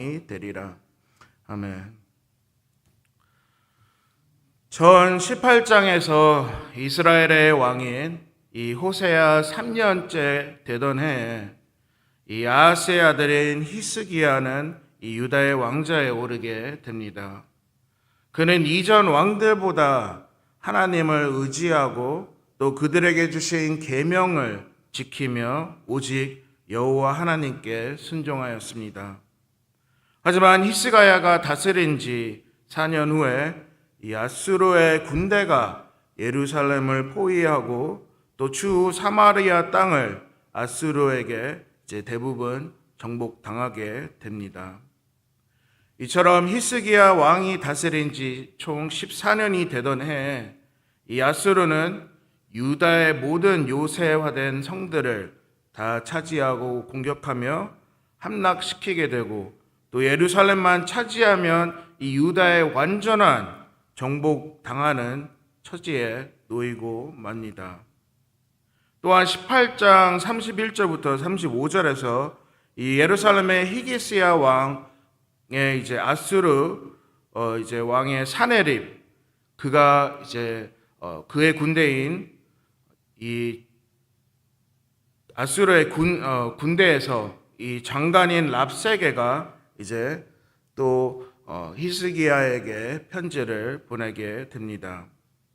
되리라. 아멘. 전 18장에서 이스라엘의 왕인 이 호세아 3년째 되던 해에 이 아하스의 아들인 히스기야는 이 유다의 왕좌에 오르게 됩니다. 그는 이전 왕들보다 하나님을 의지하고 또 그들에게 주신 계명을 지키며 오직 여호와 하나님께 순종하였습니다. 하지만 히스기야가 다스린 지 4년 후에 이 아수르의 군대가 예루살렘을 포위하고 또 추후 사마리아 땅을 아수르에게 이제 대부분 정복당하게 됩니다. 이처럼 히스기야 왕이 다스린 지 총 14년이 되던 해에 이 아수르는 유다의 모든 요새화된 성들을 다 차지하고 공격하며 함락시키게 되고 또 예루살렘만 차지하면 이 유다의 완전한 정복당하는 처지에 놓이고 맙니다. 또한 18장 31절부터 35절에서 이 예루살렘의 히기스야 왕의 이제 아수르 이제 왕의 사네립, 그가 이제 그의 군대인 이 아수르의 군대에서 이 장관인 랍세게가 이제 또 히스기야에게 편지를 보내게 됩니다.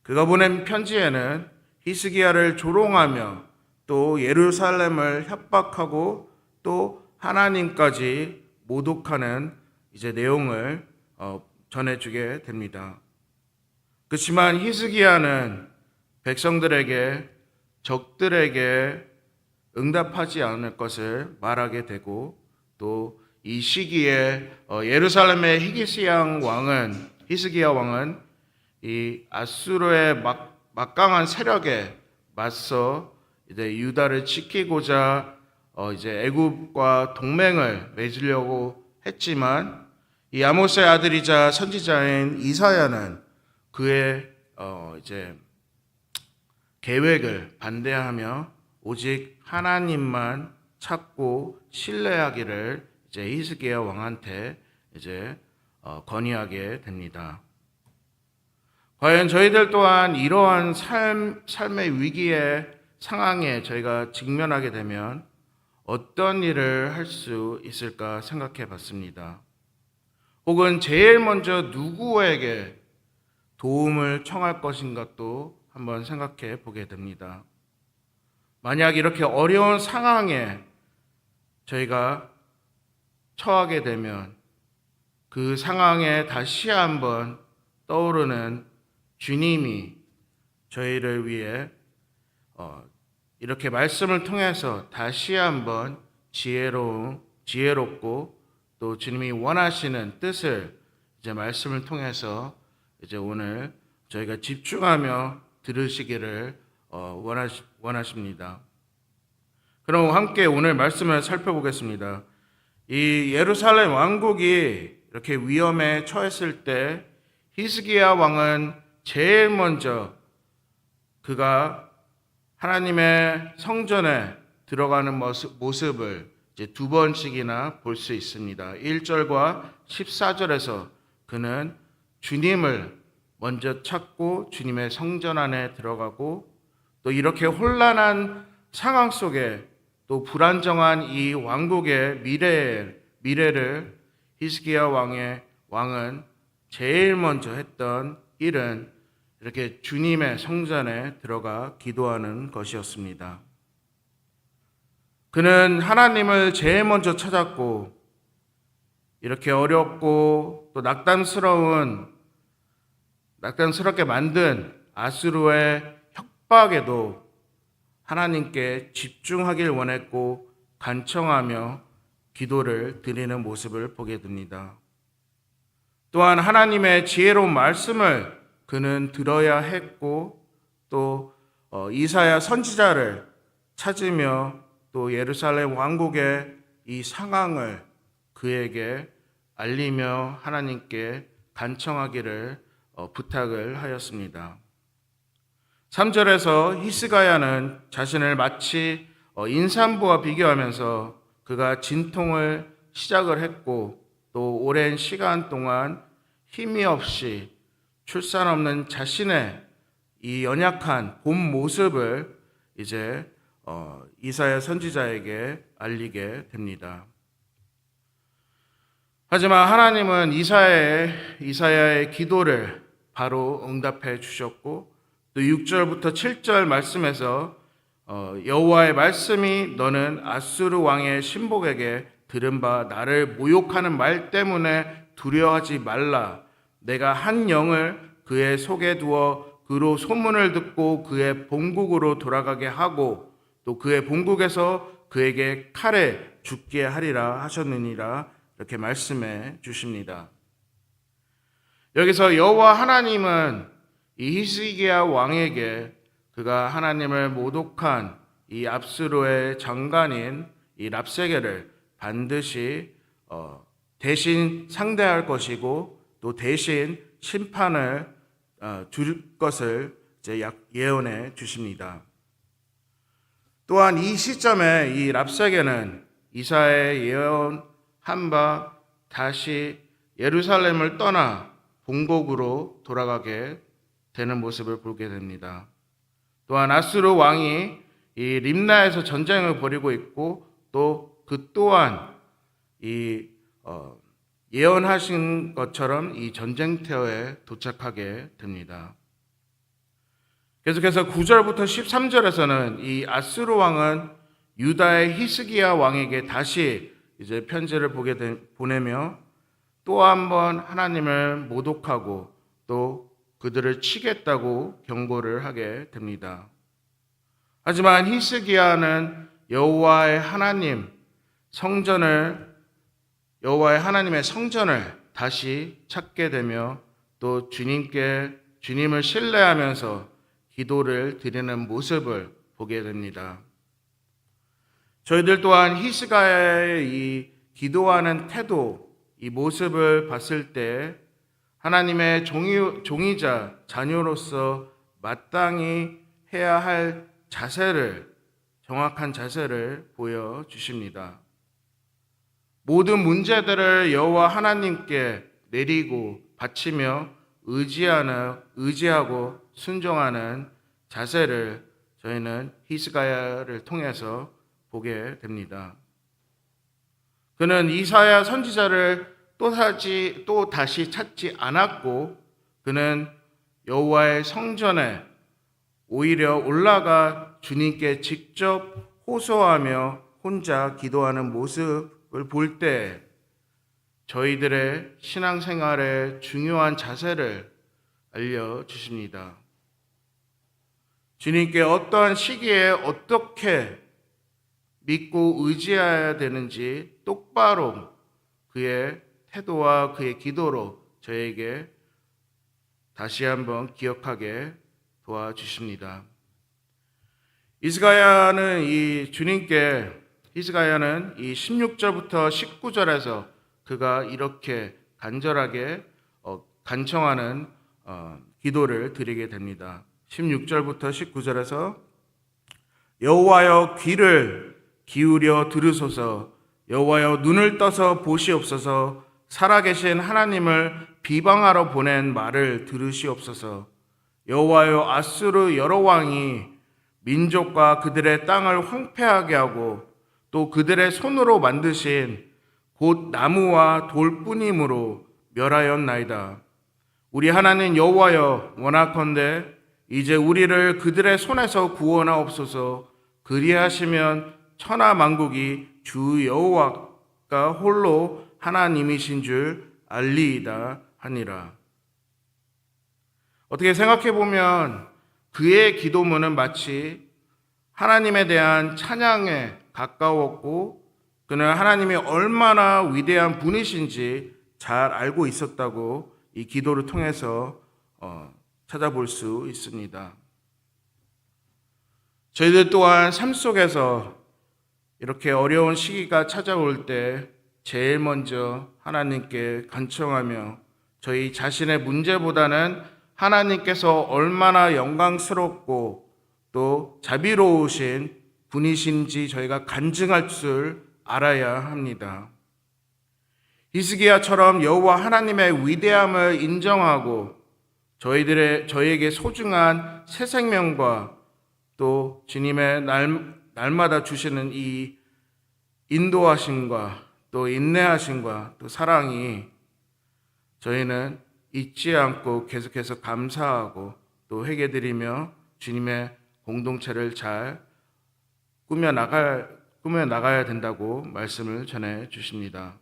그가 보낸 편지에는 히스기야를 조롱하며 또 예루살렘을 협박하고 또 하나님까지 모독하는 이제 내용을 전해주게 됩니다. 그렇지만 히스기야는 백성들에게 적들에게 응답하지 않을 것을 말하게 되고 또 이 시기에 예루살렘의 히스기야 왕은 이 아수르의 막강한 세력에 맞서 이제 유다를 지키고자 이제 애굽과 동맹을 맺으려고 했지만 이 아모스의 아들이자 선지자인 이사야는 그의 이제 계획을 반대하며 오직 하나님만 찾고 신뢰하기를 이제 히스기야 왕한테 이제 건의하게 됩니다. 과연 저희들 또한 이러한 삶의 위기의 상황에 저희가 직면하게 되면 어떤 일을 할 수 있을까 생각해 봤습니다. 혹은 제일 먼저 누구에게 도움을 청할 것인가도 한번 생각해 보게 됩니다. 만약 이렇게 어려운 상황에 저희가 처하게 되면 그 상황에 다시 한번 떠오르는 주님이 저희를 위해 이렇게 말씀을 통해서 다시 한번 지혜롭고 또 주님이 원하시는 뜻을 이제 말씀을 통해서 이제 오늘 저희가 집중하며 들으시기를 원하십니다. 그럼 함께 오늘 말씀을 살펴보겠습니다. 이 예루살렘 왕국이 이렇게 위험에 처했을 때 히스기야 왕은 제일 먼저 그가 하나님의 성전에 들어가는 모습을 이제 두 번씩이나 볼 수 있습니다. 1절과 14절에서 그는 주님을 먼저 찾고 주님의 성전 안에 들어가고 또 이렇게 혼란한 상황 속에 또 불안정한 이 왕국의 미래를 히스기야 왕은 제일 먼저 했던 일은 이렇게 주님의 성전에 들어가 기도하는 것이었습니다. 그는 하나님을 제일 먼저 찾았고 이렇게 어렵고 또 낙담스럽게 만든 아수르의 협박에도 하나님께 집중하길 원했고 간청하며 기도를 드리는 모습을 보게 됩니다. 또한 하나님의 지혜로운 말씀을 그는 들어야 했고 또 이사야 선지자를 찾으며 또 예루살렘 왕국의 이 상황을 그에게 알리며 하나님께 간청하기를 부탁을 하였습니다. 3절에서 히스기야는 자신을 마치 인산부와 비교하면서 그가 진통을 시작을 했고 또 오랜 시간 동안 힘이 없이 출산 없는 자신의 이 연약한 본 모습을 이제 이사야 선지자에게 알리게 됩니다. 하지만 하나님은 이사야의 기도를 바로 응답해 주셨고, 또 6절부터 7절 말씀에서 여호와의 말씀이 너는 아수르 왕의 신복에게 들은 바 나를 모욕하는 말 때문에 두려워하지 말라. 내가 한 영을 그의 속에 두어 그로 소문을 듣고 그의 본국으로 돌아가게 하고 또 그의 본국에서 그에게 칼에 죽게 하리라 하셨느니라. 이렇게 말씀해 주십니다. 여기서 여호와 하나님은 이 히스기야 왕에게 그가 하나님을 모독한 이 압수로의 장관인 이 랍세게를 반드시 대신 상대할 것이고 또 대신 심판을 줄 것을 이제 예언해 주십니다. 또한 이 시점에 이 랍세게는 이사야의 예언한 바 다시 예루살렘을 떠나 본국으로 돌아가게 되는 모습을 보게 됩니다. 또한 아수르 왕이 이 림나에서 전쟁을 벌이고 있고 또 그 또한 이 예언하신 것처럼 이 전쟁터에 도착하게 됩니다. 계속해서 9절부터 13절에서는 이 아수르 왕은 유다의 히스기야 왕에게 다시 이제 편지를 보내며 또 한번 하나님을 모독하고 또 그들을 치겠다고 경고를 하게 됩니다. 하지만 히스기야는 여호와의 하나님의 성전을 다시 찾게 되며 또 주님을 신뢰하면서 기도를 드리는 모습을 보게 됩니다. 저희들 또한 히스기야의 이 기도하는 태도, 이 모습을 봤을 때 하나님의 종이자 자녀로서 마땅히 해야 할 정확한 자세를 보여주십니다. 모든 문제들을 여호와 하나님께 내리고 바치며 의지하고 순종하는 자세를 저희는 히스기야를 통해서 보게 됩니다. 그는 이사야 선지자를 또 다시 찾지 않았고 그는 여호와의 성전에 오히려 올라가 주님께 직접 호소하며 혼자 기도하는 모습을 볼 때 저희들의 신앙생활의 중요한 자세를 알려주십니다. 주님께 어떠한 시기에 어떻게 믿고 의지해야 되는지 똑바로 그의 태도와 그의 기도로 저에게 다시 한번 기억하게 도와주십니다. 히스기야는 이 16절부터 19절에서 그가 이렇게 간절하게 간청하는 기도를 드리게 됩니다. 16절부터 19절에서 여호와여 귀를 기울여 들으소서, 여호와여 눈을 떠서 보시옵소서, 살아계신 하나님을 비방하러 보낸 말을 들으시옵소서. 여호와여 아수르 여러 왕이 민족과 그들의 땅을 황폐하게 하고 또 그들의 손으로 만드신 곧 나무와 돌뿐이므로 멸하였나이다. 우리 하나님 여호와여 원하건대 이제 우리를 그들의 손에서 구원하옵소서. 그리하시면 천하 만국이 주 여호와가 홀로 하나님이신 줄 알리이다 하니라. 어떻게 생각해 보면 그의 기도문은 마치 하나님에 대한 찬양에 가까웠고 그는 하나님이 얼마나 위대한 분이신지 잘 알고 있었다고 이 기도를 통해서 찾아볼 수 있습니다. 저희들 또한 삶 속에서 이렇게 어려운 시기가 찾아올 때 제일 먼저 하나님께 간청하며 저희 자신의 문제보다는 하나님께서 얼마나 영광스럽고 또 자비로우신 분이신지 저희가 간증할 줄 알아야 합니다. 히스기야처럼 여호와 하나님의 위대함을 인정하고 저희에게 소중한 새 생명과 또 주님의 날마다 주시는 이 인도하심과 또 인내하심과 또 사랑이 저희는 잊지 않고 계속해서 감사하고 또 회개드리며 주님의 공동체를 잘 꾸며나가야 된다고 말씀을 전해 주십니다.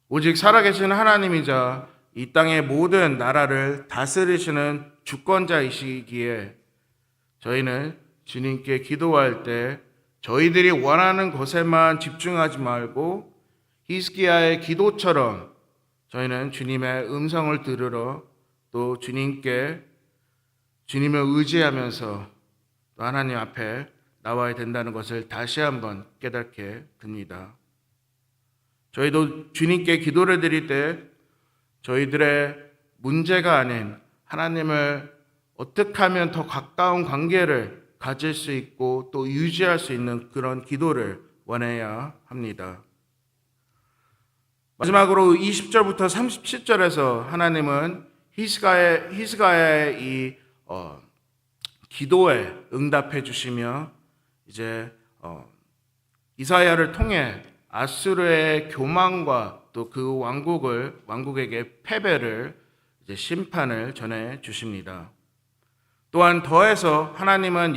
오직 살아계신 하나님이자 이 땅의 모든 나라를 다스리시는 주권자이시기에 저희는 주님께 기도할 때 저희들이 원하는 것에만 집중하지 말고 히스기야의 기도처럼 저희는 주님의 음성을 들으러 또 주님을 의지하면서 또 하나님 앞에 나와야 된다는 것을 다시 한번 깨닫게 됩니다. 저희도 주님께 기도를 드릴 때 저희들의 문제가 아닌 하나님을 어떻게 하면 더 가까운 관계를 가질 수 있고 또 유지할 수 있는 그런 기도를 원해야 합니다. 마지막으로 20절부터 37절에서 하나님은 히스기야의 이 기도에 응답해 주시며 이제 이사야를 통해 아수르의 교만과 또 그 왕국에게 패배를 이제 심판을 전해 주십니다. 또한 더해서 하나님은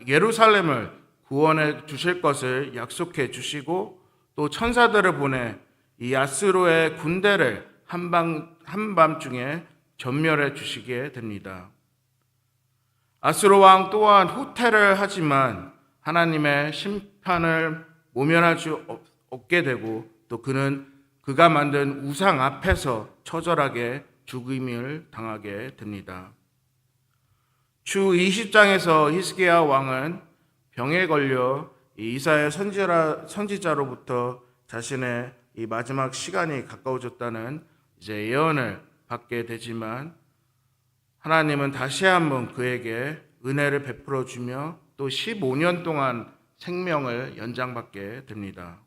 예루살렘을 구원해 주실 것을 약속해 주시고 또 천사들을 보내 이 아수르의 군대를 한밤중에 전멸해 주시게 됩니다. 아수르 왕 또한 후퇴를 하지만 하나님의 심판을 모면할 수 없게 되고 또 그가 만든 우상 앞에서 처절하게 죽임을 당하게 됩니다. 주 20장에서 히스기야 왕은 병에 걸려 이사야 선지자로부터 자신의 이 마지막 시간이 가까워졌다는 이제 예언을 받게 되지만 하나님은 다시 한번 그에게 은혜를 베풀어 주며 또 15년 동안 생명을 연장받게 됩니다.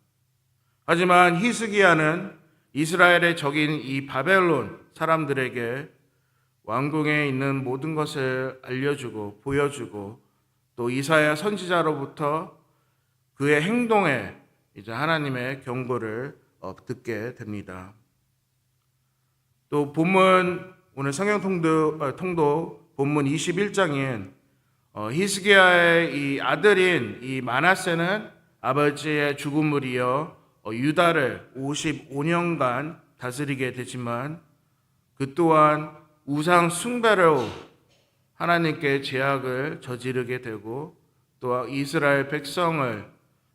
하지만 히스기야는 이스라엘의 적인 이 바벨론 사람들에게 왕궁에 있는 모든 것을 알려주고 보여주고 또 이사야 선지자로부터 그의 행동에 이제 하나님의 경고를 듣게 됩니다. 또 오늘 성경 통도 본문 21장인 히스기야의 이 아들인 이 마나세는 아버지의 죽음을 이어 유다를 55년간 다스리게 되지만 그 또한 우상 숭배로 하나님께 죄악을 저지르게 되고 또 이스라엘 백성을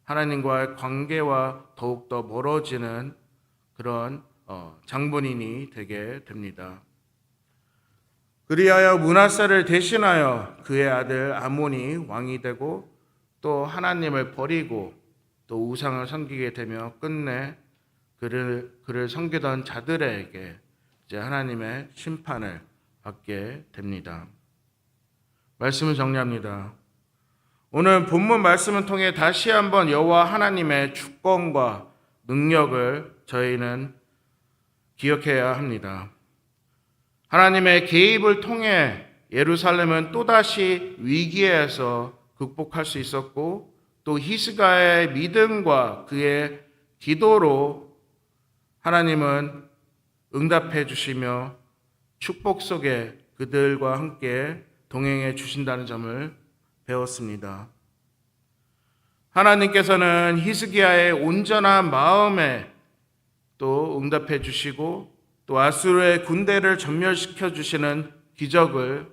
하나님과의 관계와 더욱더 멀어지는 그런 장본인이 되게 됩니다. 그리하여 므낫세를 대신하여 그의 아들 아몬이 왕이 되고 또 하나님을 버리고 또 우상을 섬기게 되며 끝내 그를 섬기던 자들에게 이제 하나님의 심판을 받게 됩니다. 말씀을 정리합니다. 오늘 본문 말씀을 통해 다시 한번 여호와 하나님의 주권과 능력을 저희는 기억해야 합니다. 하나님의 개입을 통해 예루살렘은 또다시 위기에서 극복할 수 있었고 또 히스기야의 믿음과 그의 기도로 하나님은 응답해 주시며 축복 속에 그들과 함께 동행해 주신다는 점을 배웠습니다. 하나님께서는 히스기야의 온전한 마음에 또 응답해 주시고 또 아수르의 군대를 전멸시켜 주시는 기적을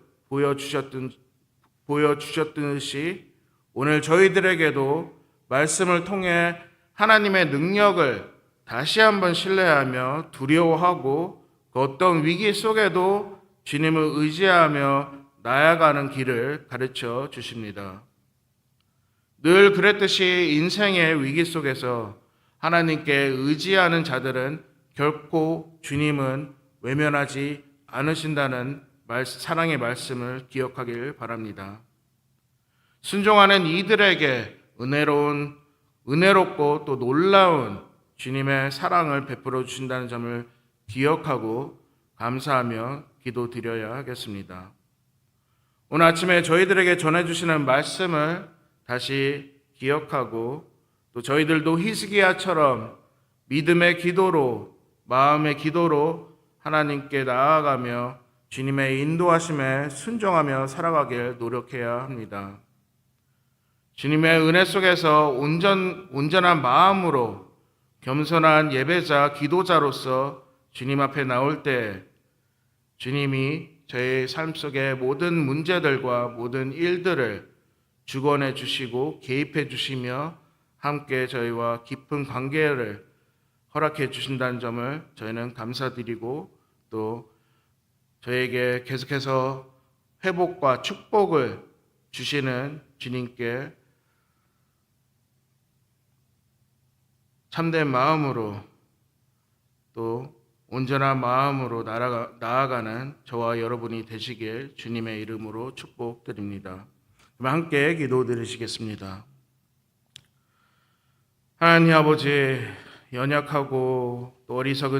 보여주셨듯이 오늘 저희들에게도 말씀을 통해 하나님의 능력을 다시 한번 신뢰하며 두려워하고 그 어떤 위기 속에도 주님을 의지하며 나아가는 길을 가르쳐 주십니다. 늘 그랬듯이 인생의 위기 속에서 하나님께 의지하는 자들은 결코 주님은 외면하지 않으신다는 사랑의 말씀을 기억하길 바랍니다. 순종하는 이들에게 은혜롭고 또 놀라운 주님의 사랑을 베풀어 주신다는 점을 기억하고 감사하며 기도드려야 하겠습니다. 오늘 아침에 저희들에게 전해주시는 말씀을 다시 기억하고 또 저희들도 히스기야처럼 믿음의 기도로 마음의 기도로 하나님께 나아가며 주님의 인도하심에 순종하며 살아가길 노력해야 합니다. 주님의 은혜 속에서 온전한 마음으로 겸손한 예배자, 기도자로서 주님 앞에 나올 때 주님이 저의 삶 속의 모든 문제들과 모든 일들을 주관해 주시고 개입해 주시며 함께 저희와 깊은 관계를 허락해 주신다는 점을 저희는 감사드리고 또 저에게 계속해서 회복과 축복을 주시는 주님께 참된 마음으로 또 온전한 마음으로 나아가는 저와 여러분이 되시길 주님의 이름으로 축복드립니다. 그럼 함께 기도드리시겠습니다. 하나님 아버지, 연약하고 또 어리석은